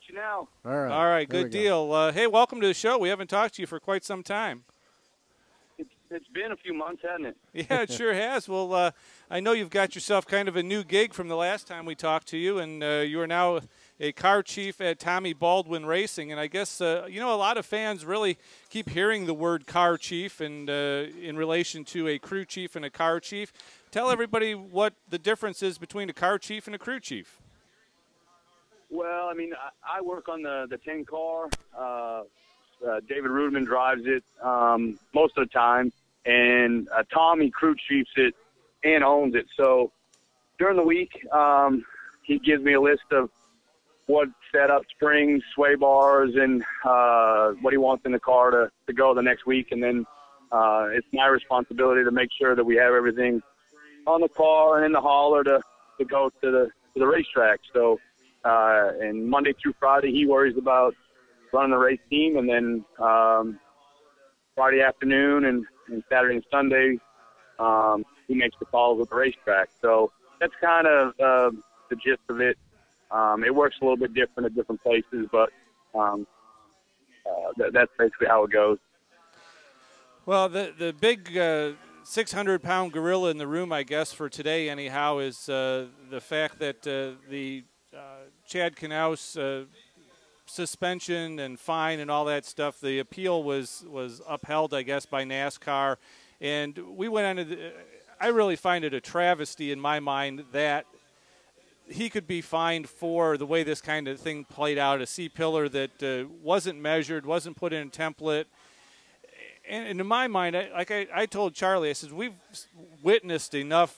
you now. All right, good deal. Hey, welcome to the show. We haven't talked to you for quite some time. It's been a few months, hasn't it? Yeah, it sure has. Well, I know you've got yourself kind of a new gig from the last time we talked to you, and you are now a car chief at Tommy Baldwin Racing. And I guess, a lot of fans really keep hearing the word car chief and in relation to a crew chief and a car chief. Tell everybody what the difference is between a car chief and a crew chief. Well, I mean, I work on the 10 car. David Ruderman drives it most of the time, and Tommy crew chiefs it and owns it. So during the week, he gives me a list of what setup, springs, sway bars, and what he wants in the car to go the next week. And then it's my responsibility to make sure that we have everything on the car and in the hauler to go to the racetrack. So and Monday through Friday, he worries about running the race team, and then Friday afternoon and Saturday and Sunday, he makes the calls at the racetrack. So that's kind of the gist of it. It works a little bit different at different places, but that's basically how it goes. Well, the big 600-pound gorilla in the room, I guess, for today anyhow, is the fact that the Chad Knaus suspension and fine and all that stuff, the appeal was upheld, I guess, by NASCAR. And we went on to I really find it a travesty in my mind that he could be fined for the way this kind of thing played out, a C-pillar that wasn't measured, wasn't put in a template. And in my mind, I told Charlie, I said, we've witnessed enough,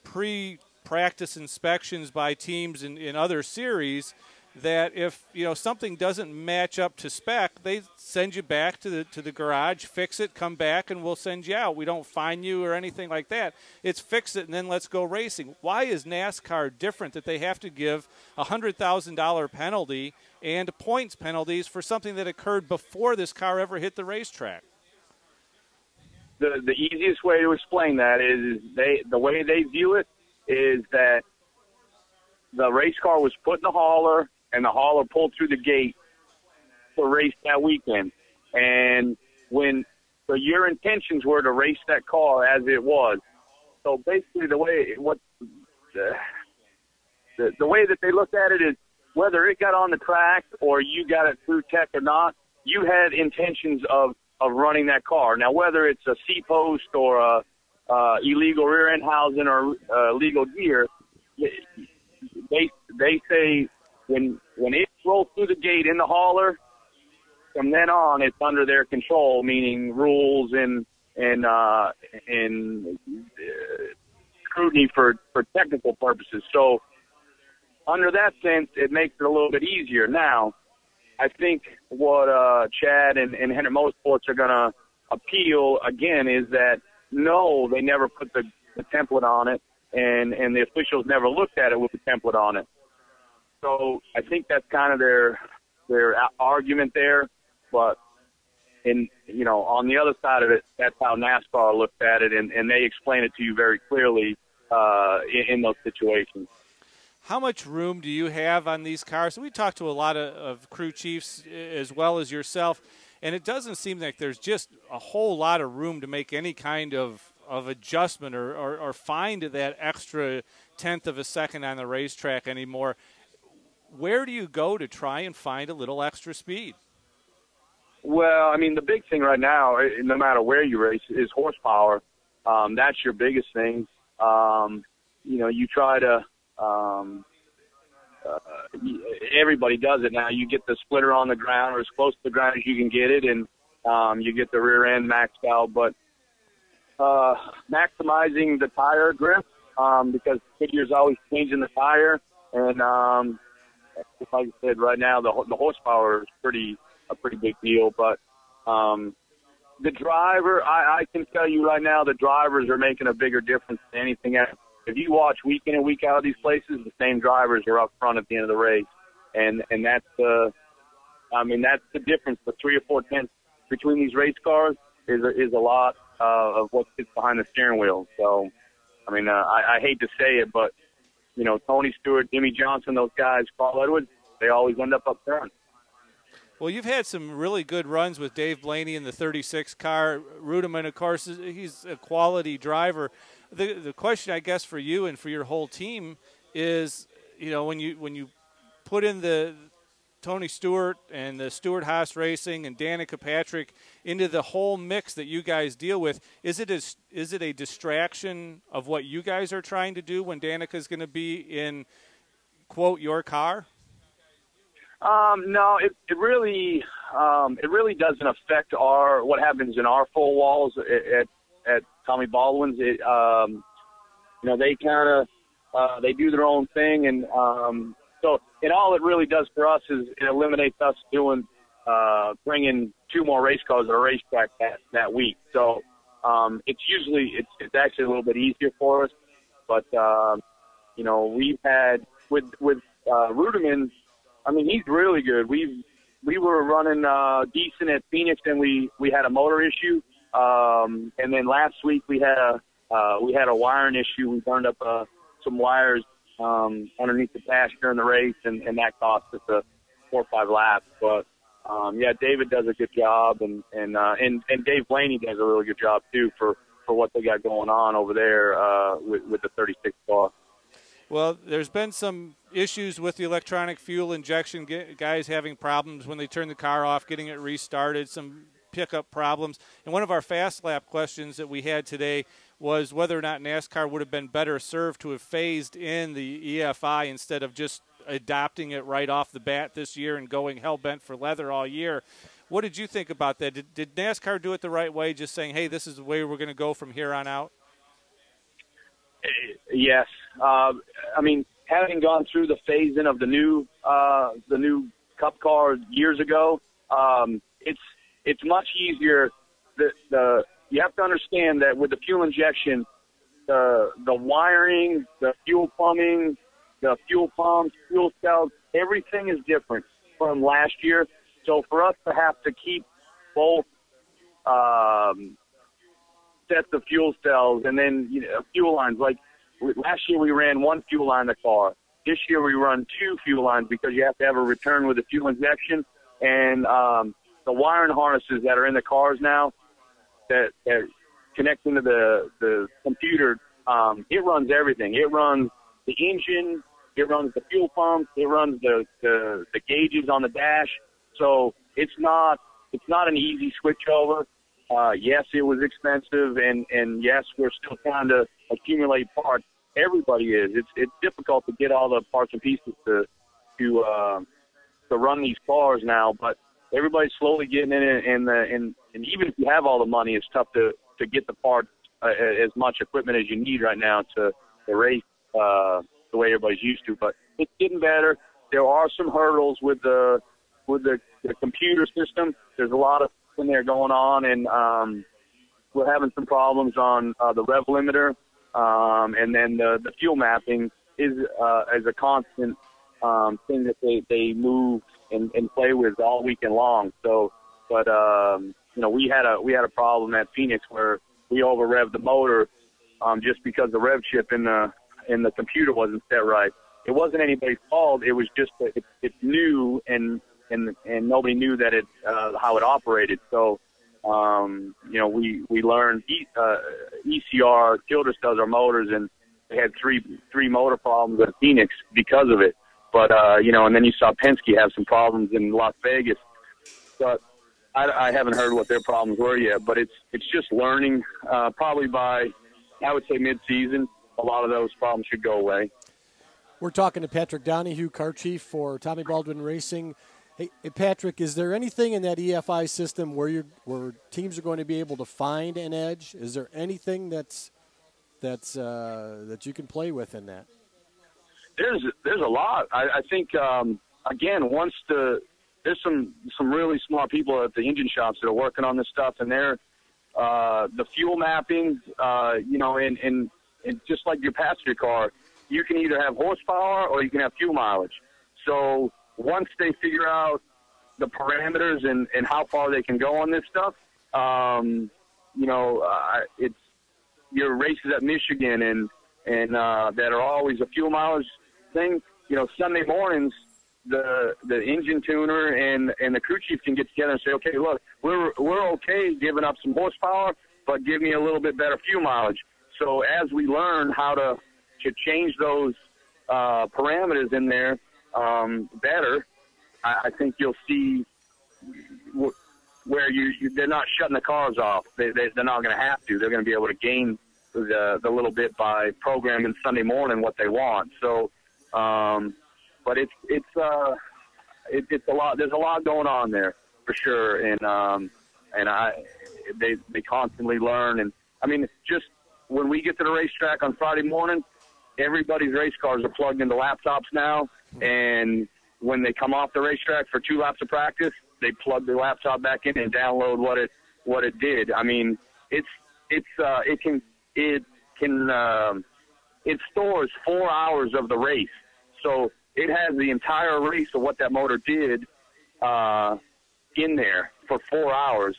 pre-practice inspections by teams in other series that if something doesn't match up to spec, they send you back to the garage, fix it, come back, and we'll send you out. We don't fine you or anything like that. It's fix it and then let's go racing. Why is NASCAR different that they have to give a $100,000 penalty and points penalties for something that occurred before this car ever hit the racetrack? The easiest way to explain that is the way they view it is that the race car was put in the hauler, and the hauler pulled through the gate to race that weekend. And so your intentions were to race that car as it was. So basically the way that they looked at it is whether it got on the track or you got it through tech or not, you had intentions of running that car. Now, whether it's a C-post or a illegal rear end housing or legal gear, they say when it rolls through the gate in the hauler, from then on it's under their control, meaning rules and scrutiny for technical purposes. So under that sense, it makes it a little bit easier. Now, I think what Chad and Henry Motorsports are going to appeal again is that no, they never put the template on it, and the officials never looked at it with the template on it. So I think that's kind of their argument there. But on the other side of it, that's how NASCAR looked at it, and they explain it to you very clearly in those situations. How much room do you have on these cars? We talked to a lot of crew chiefs as well as yourself, and it doesn't seem like there's just a whole lot of room to make any kind of adjustment or find that extra tenth of a second on the racetrack anymore. Where do you go to try and find a little extra speed? Well, I mean, the big thing right now, no matter where you race, is horsepower. That's your biggest thing. You try to everybody does it now. You get the splitter on the ground or as close to the ground as you can get it, and you get the rear end maxed out. But maximizing the tire grip, because Goodyear's always changing the tire, and like I said, right now the horsepower is a pretty big deal. But the driver, I can tell you right now, the drivers are making a bigger difference than anything else. If you watch week in and week out of these places, the same drivers are up front at the end of the race, and that's that's the difference. The 3 or 4 tenths between these race cars is a lot of what sits behind the steering wheel. So, I mean, I hate to say it, but Tony Stewart, Jimmy Johnson, those guys, Carl Edwards, they always end up front. Well, you've had some really good runs with Dave Blaney in the 36 car. Rudeman, of course, he's a quality driver. The question, I guess, for you and for your whole team is, when you put in the Tony Stewart and the Stewart Haas Racing and Danica Patrick into the whole mix that you guys deal with, is it a distraction of what you guys are trying to do when Danica's going to be in, quote, your car? No, it really doesn't affect what happens in our full walls at Tommy Baldwin's. They kind of they do their own thing, and so all it really does for us is it eliminates us bringing 2 more race cars at a racetrack that week. So it's actually a little bit easier for us, but we've had with Rudeman. I mean, he's really good. We were running decent at Phoenix, and we had a motor issue. And then last week we had a wiring issue. We burned up some wires underneath the dash during the race, and that cost us 4 or 5 laps. But David does a good job, and Dave Blaney does a really good job too for what they got going on over there with the 36 car. Well, there's been some issues with the electronic fuel injection, guys having problems when they turn the car off, getting it restarted, some pickup problems. And one of our fast lap questions that we had today was whether or not NASCAR would have been better served to have phased in the EFI instead of just adopting it right off the bat this year and going hell-bent for leather all year. What did you think about that? Did NASCAR do it the right way, just saying, hey, this is the way we're going to go from here on out? Yes. I mean, having gone through the phase-in of the new Cup car years ago, it's much easier. You have to understand that with the fuel injection, the wiring, the fuel plumbing, the fuel pumps, fuel cells, everything is different from last year. So for us to have to keep both sets of fuel cells and then fuel lines, like last year we ran 1 fuel line in the car. This year we run 2 fuel lines because you have to have a return with the fuel injection. And the wiring harnesses that are in the cars now that connect into the computer, it runs everything. It runs the engine, it runs the fuel pumps, it runs the gauges on the dash. So it's not an easy switch over. Yes, it was expensive, and yes, we're still trying to accumulate parts. Everybody is. It's difficult to get all the parts and pieces to run these cars now, but everybody's slowly getting in it, and even if you have all the money, it's tough to get the parts, as much equipment as you need right now to race the way everybody's used to. But it's getting better. There are some hurdles with the computer system. There's a lot of in there going on, and we're having some problems on the rev limiter, and then the fuel mapping is a constant thing that they move and play with all weekend long. So, but we had a problem at Phoenix where we over revved the motor just because the rev chip in the computer wasn't set right. It wasn't anybody's fault. It was just that it's new and nobody knew that how it operated. So, we learned ECR, Childress does our motors, and they had three motor problems at Phoenix because of it. But, and then you saw Penske have some problems in Las Vegas. But I haven't heard what their problems were yet, but it's just learning. Probably by, I would say, mid-season, a lot of those problems should go away. We're talking to Patrick Donahue, car chief for Tommy Baldwin Racing. Hey, Patrick, is there anything in that EFI system where teams are going to be able to find an edge? Is there anything that you can play with in that? There's a lot. I think again, there's some really smart people at the engine shops that are working on this stuff, and they're the fuel mapping, and just like your passenger car, you can either have horsepower or you can have fuel mileage. So once they figure out the parameters and how far they can go on this stuff, it's your races at Michigan and that are always a fuel mileage thing. Sunday mornings, the engine tuner and the crew chief can get together and say, okay, look, we're okay giving up some horsepower, but give me a little bit better fuel mileage. So as we learn how to change those parameters in there better, I think you'll see where they're not shutting the cars off. They're not going to have to. They're going to be able to gain the little bit by programming Sunday morning what they want. So, but it's a lot. There's a lot going on there for sure, and they constantly learn. And I mean, just when we get to the racetrack on Friday morning, everybody's race cars are plugged into laptops now, and when they come off the racetrack for 2 laps of practice, they plug the laptop back in and download what it did. I mean, it stores 4 hours of the race, so it has the entire race of what that motor did in there for 4 hours.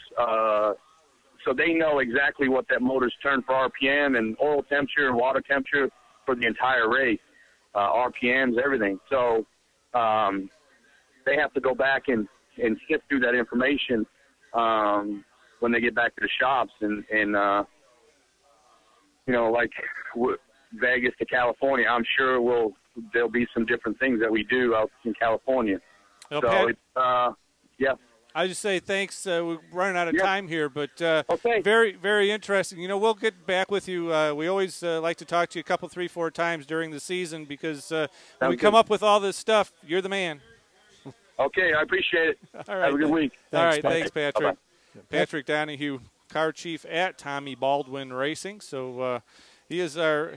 So they know exactly what that motor's turned for RPM and oil temperature and water temperature for the entire race, RPMs, everything. So they have to go back and sift through that information when they get back to the shops. And you know, like Vegas to California, I'm sure there'll be some different things that we do out in California. Okay. So it's, yeah. I just say thanks. We're running out of time here, but okay. Very, very interesting. You know, we'll get back with you. We always like to talk to you a couple, 3, 4 times during the season because when we come up with all this stuff, you're the man. Okay, I appreciate it. All right. Have a good week. All right, thanks, Patrick. Bye-bye. Patrick Donahue, car chief at Tommy Baldwin Racing. So he is our